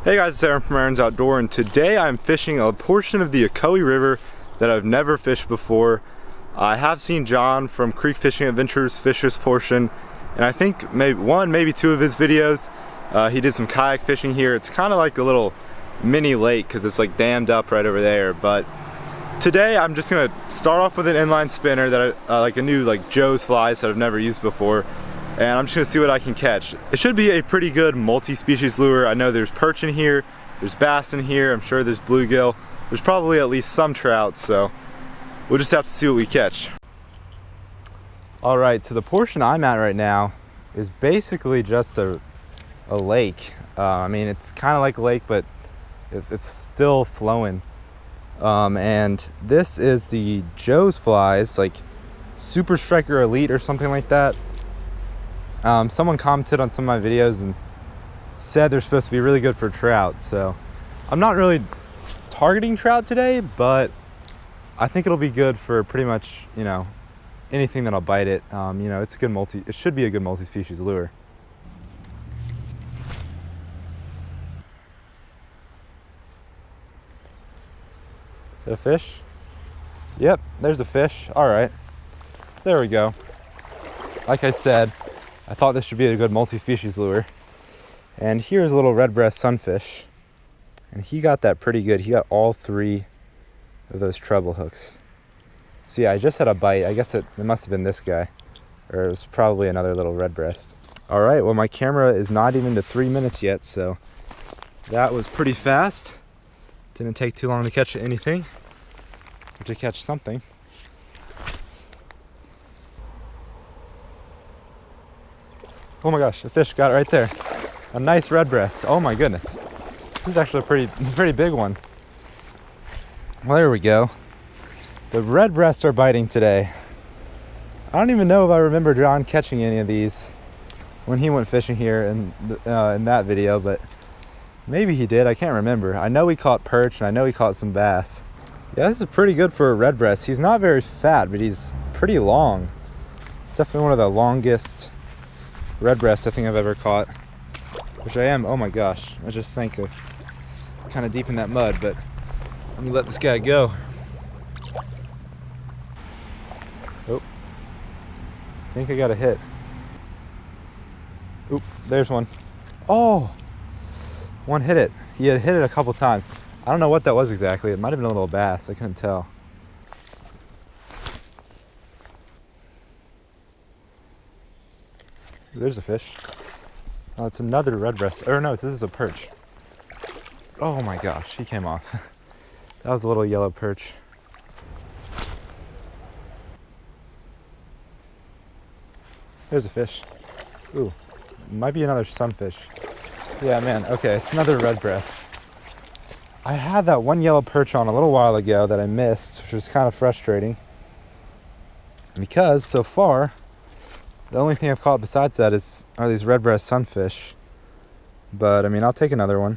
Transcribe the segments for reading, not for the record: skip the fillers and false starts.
Hey guys, it's Aaron from Aaron's Outdoor, and today I'm fishing a portion of the Ocoee River that I've never fished before. I have seen John from Creek Fishing Adventures fish this portion, and I think maybe two of his videos. He did some kayak fishing here. It's kind of like a little mini lake because it's like dammed up right over there. But today I'm just gonna start off with an inline spinner that I like a new Joe's flies that I've never used before. And I'm just gonna see what I can catch. It should be a pretty good multi-species lure. I know there's perch in here, there's bass in here, I'm sure there's bluegill. There's probably at least some trout, so we'll just have to see what we catch. All right, so the portion I'm at right now is basically just a lake. I mean, it's kind of like a lake, but it's still flowing. And this is the Joe's flies, like Super Striker Elite or something like that. Someone commented on some of my videos and said they're supposed to be really good for trout, so I'm not really targeting trout today, but I think it'll be good for pretty much, you know, anything that'll bite it. You know, it's a good it should be a good multi-species lure. Is that a fish? Yep, there's a fish. All right, there we go. Like I said, I thought this should be a good multi-species lure. And here's a little red breast sunfish. And he got that pretty good. He got all three of those treble hooks. So yeah, I just had a bite. I guess it must have been this guy. Or it was probably another little red breast. All right, well my camera is not even to 3 minutes yet, so that was pretty fast. Didn't take too long to catch anything. Or to catch something. Oh my gosh, a fish got it right there. A nice red breast. Oh my goodness. This is actually a pretty big one. Well, there we go. The red breasts are biting today. I don't even know if I remember John catching any of these when he went fishing here in that video, but maybe he did. I can't remember. I know he caught perch and I know he caught some bass. Yeah, this is pretty good for a red breast. He's not very fat, but he's pretty long. It's definitely one of the longest red breast I think I've ever caught, which I am. Oh my gosh, I just sank kind of deep in that mud, but let me let this guy go. Oh, I think I got a hit. Oop, there's one. Oh, one hit it. He had hit it a couple times. I don't know what that was exactly. It might have been a little bass, I couldn't tell. There's a fish. Oh, it's another red breast. Or no, this is a perch. Oh my gosh, he came off. That was a little yellow perch. There's a fish. Ooh, might be another sunfish. Yeah, man, okay, it's another red breast. I had that one yellow perch on a little while ago that I missed, which was kind of frustrating. Because so far, the only thing I've caught besides that are these red breast sunfish. But I mean, I'll take another one.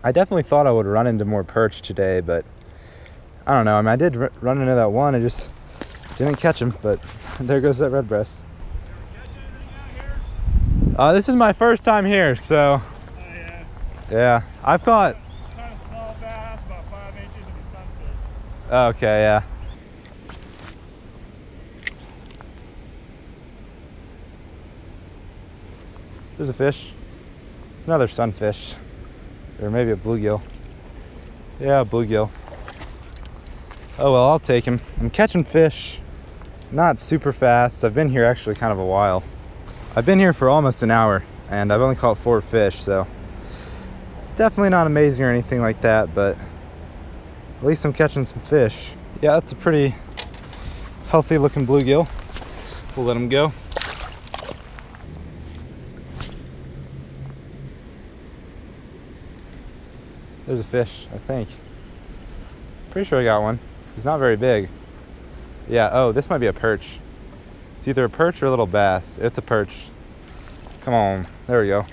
I definitely thought I would run into more perch today, but I don't know. I mean, I did run into that one. I just didn't catch him, but there goes that red breast. This is my first time here, so. Oh, yeah. Yeah, I've caught. Kind of small bass, about 5 inches in the sunfish. Okay, yeah. There's a fish. It's another sunfish. Or maybe a bluegill. Yeah, a bluegill. Oh well, I'll take him. I'm catching fish. Not super fast. I've been here actually kind of a while. I've been here for almost an hour and I've only caught 4 fish, so it's definitely not amazing or anything like that, but at least I'm catching some fish. Yeah, that's a pretty healthy looking bluegill. We'll let him go. There's a fish, I think. Pretty sure I got one. He's not very big. Yeah, oh, this might be a perch. It's either a perch or a little bass. It's a perch. Come on, there we go.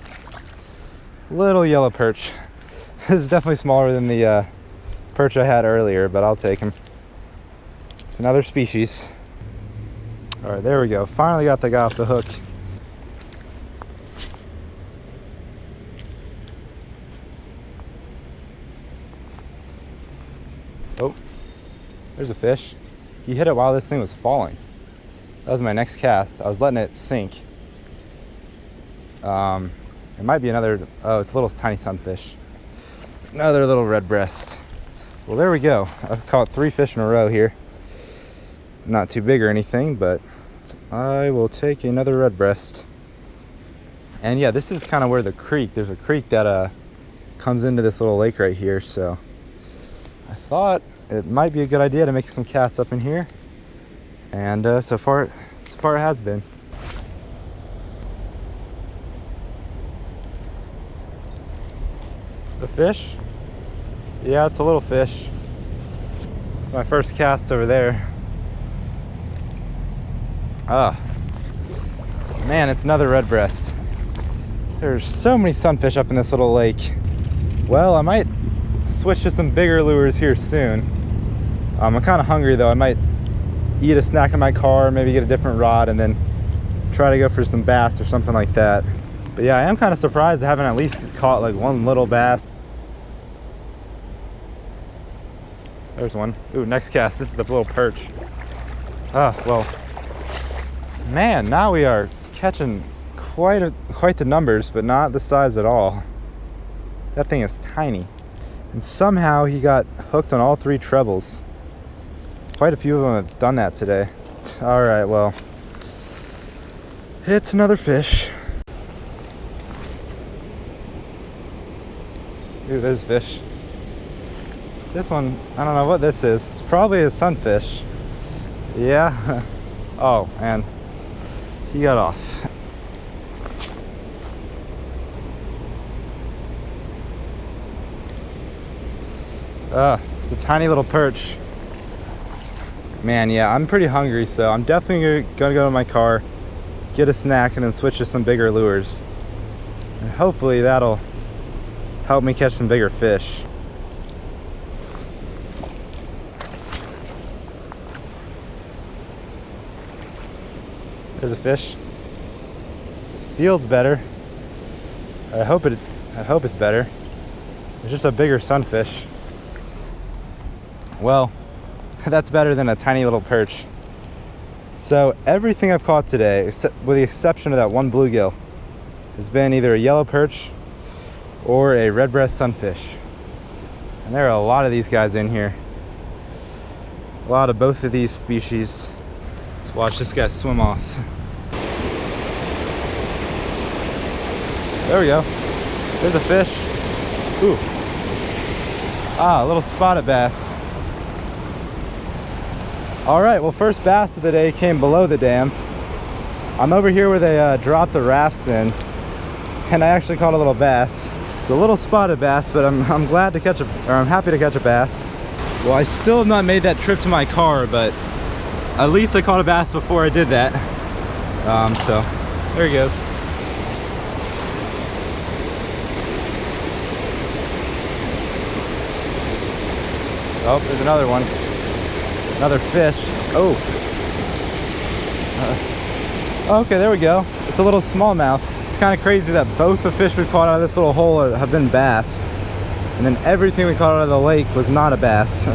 Little yellow perch. This is definitely smaller than the perch I had earlier, but I'll take him. It's another species. All right, there we go. Finally got the guy off the hook. Oh, there's a fish. He hit it while this thing was falling. That was my next cast. I was letting it sink. It might be another, oh, it's a little tiny sunfish. Another little red breast. Well, there we go. I've caught 3 fish in a row here. Not too big or anything, but I will take another red breast. And yeah, this is kind of where the creek, there's a creek that comes into this little lake right here, so I thought it might be a good idea to make some casts up in here. And so far it has been. A fish? Yeah, it's a little fish. My first cast over there. Ah, man, it's another red breast. There's so many sunfish up in this little lake. Well, I might switch to some bigger lures here soon. I'm kind of hungry though. I might eat a snack in my car, maybe get a different rod, and then try to go for some bass or something like that. But yeah, I am kind of surprised I haven't at least caught like one little bass. There's one. Ooh, next cast. This is a little perch. Ah, well, man, now we are catching quite the numbers, but not the size at all. That thing is tiny. And somehow he got hooked on all 3 trebles. Quite a few of them have done that today. All right, well, it's another fish. Ooh, there's a fish. This one, I don't know what this is. It's probably a sunfish. Yeah. Oh, and he got off. It's a tiny little perch. Man, yeah, I'm pretty hungry, so I'm definitely gonna go to my car, get a snack, and then switch to some bigger lures. And hopefully that'll help me catch some bigger fish. There's a fish. Feels better. I hope it's better. It's just a bigger sunfish. Well, that's better than a tiny little perch. So everything I've caught today, with the exception of that one bluegill, has been either a yellow perch or a red breast sunfish. And there are a lot of these guys in here. A lot of both of these species. Let's watch this guy swim off. There we go. There's a fish. Ooh. Ah, a little spotted bass. All right, well, first bass of the day came below the dam. I'm over here where they dropped the rafts in, and I actually caught a little bass. It's a little spotted bass, but I'm happy to catch a bass. Well, I still have not made that trip to my car, but at least I caught a bass before I did that. So there he goes. Oh, there's another one. Another fish. Oh. Okay, there we go. It's a little smallmouth. It's kind of crazy that both the fish we caught out of this little hole have been bass, and then everything we caught out of the lake was not a bass.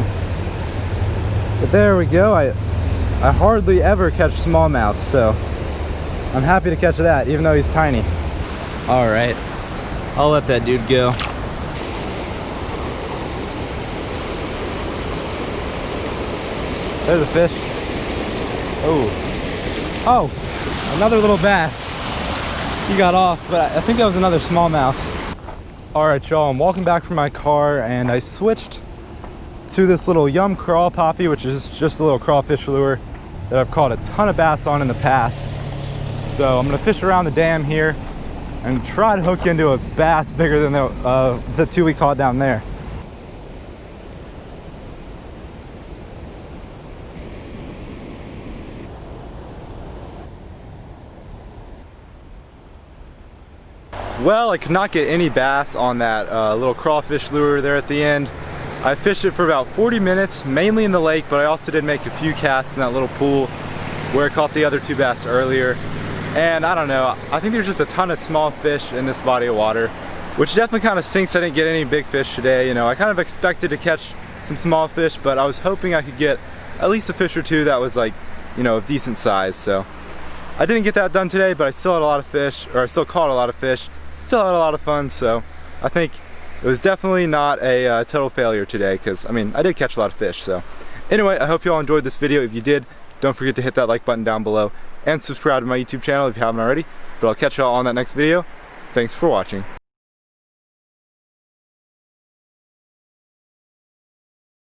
But there we go. I hardly ever catch smallmouth, so I'm happy to catch that, even though he's tiny. All right, I'll let that dude go. There's a fish. Oh, another little bass. He got off, but I think that was another smallmouth. All right, y'all, I'm walking back from my car, and I switched to this little Yum Crawl Poppy, which is just a little crawfish lure that I've caught a ton of bass on in the past. So I'm gonna fish around the dam here and try to hook into a bass bigger than the 2 we caught down there. Well, I could not get any bass on that little crawfish lure there at the end. I fished it for about 40 minutes, mainly in the lake, but I also did make a few casts in that little pool where I caught the other 2 bass earlier. And I don't know, I think there's just a ton of small fish in this body of water, which definitely kind of sinks I didn't get any big fish today. You know, I kind of expected to catch some small fish, but I was hoping I could get at least a fish or two that was like, you know, of decent size. So I didn't get that done today, but I still had a lot of fish, or I still caught a lot of fish, still had a lot of fun. So I think it was definitely not a total failure today, because I mean, I did catch a lot of fish. So anyway, I hope you all enjoyed this video. If you did, don't forget to hit that like button down below and subscribe to my YouTube channel if you haven't already. But I'll catch y'all on that next video. Thanks for watching.